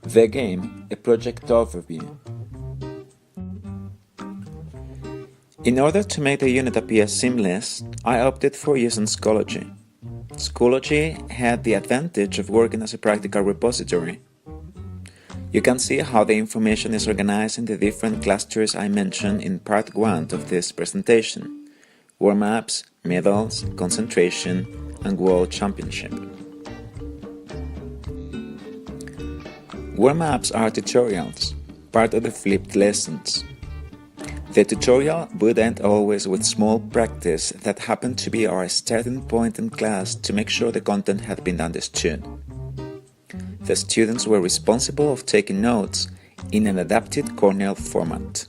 The game, a project overview. In order to make the unit appear seamless, I opted for using Schoology. Schoology had the advantage of working as a practical repository. You can see how the information is organized in the different clusters I mentioned in part 1 of this presentation: warm-ups, medals, concentration, and World Championship. Warm-ups are tutorials, part of the flipped lessons. The tutorial would end always with small practice that happened to be our starting point in class to make sure the content had been understood. The students were responsible of taking notes in an adapted Cornell format.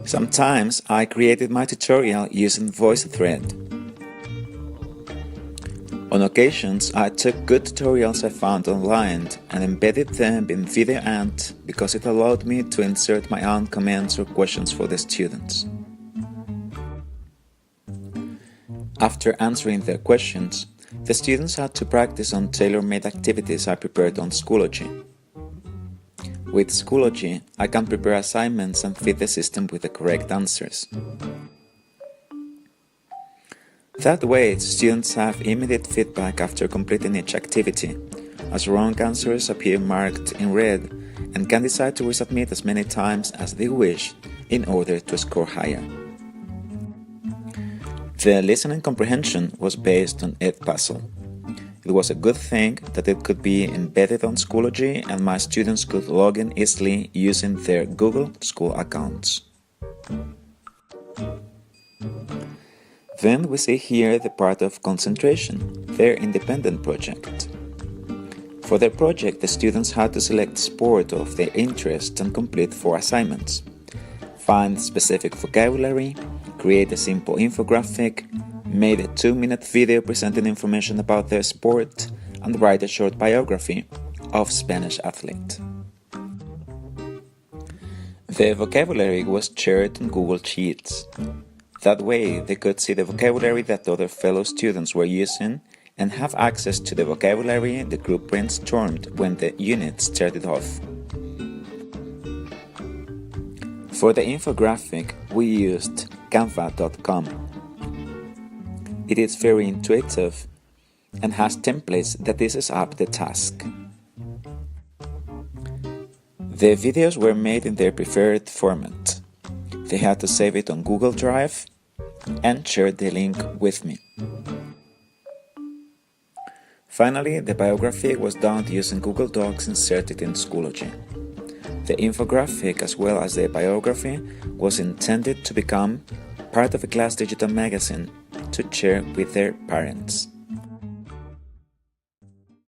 Sometimes I created my tutorial using VoiceThread. On occasions, I took good tutorials I found online and embedded them in VideoAnt because it allowed me to insert my own comments or questions for the students. After answering their questions, the students had to practice on tailor-made activities I prepared on Schoology. With Schoology, I can prepare assignments and feed the system with the correct answers. That way, students have immediate feedback after completing each activity, as wrong answers appear marked in red and can decide to resubmit as many times as they wish in order to score higher. The listening comprehension was based on Edpuzzle. It was a good thing that it could be embedded on Schoology and my students could log in easily using their Google School accounts. Then we see here the part of concentration, their independent project. For their project, the students had to select sport of their interest and complete 4 assignments. Find specific vocabulary, create a simple infographic, made a 2-minute video presenting information about their sport, and write a short biography of Spanish athlete. The vocabulary was shared in Google Sheets. That way, they could see the vocabulary that other fellow students were using and have access to the vocabulary the group brainstormed when the unit started off. For the infographic, we used Canva.com. It is very intuitive and has templates that eases up the task. The videos were made in their preferred format. They had to save it on Google Drive and share the link with me. Finally, the biography was done using Google Docs inserted in Schoology. The infographic as well as the biography was intended to become part of a class digital magazine to share with their parents.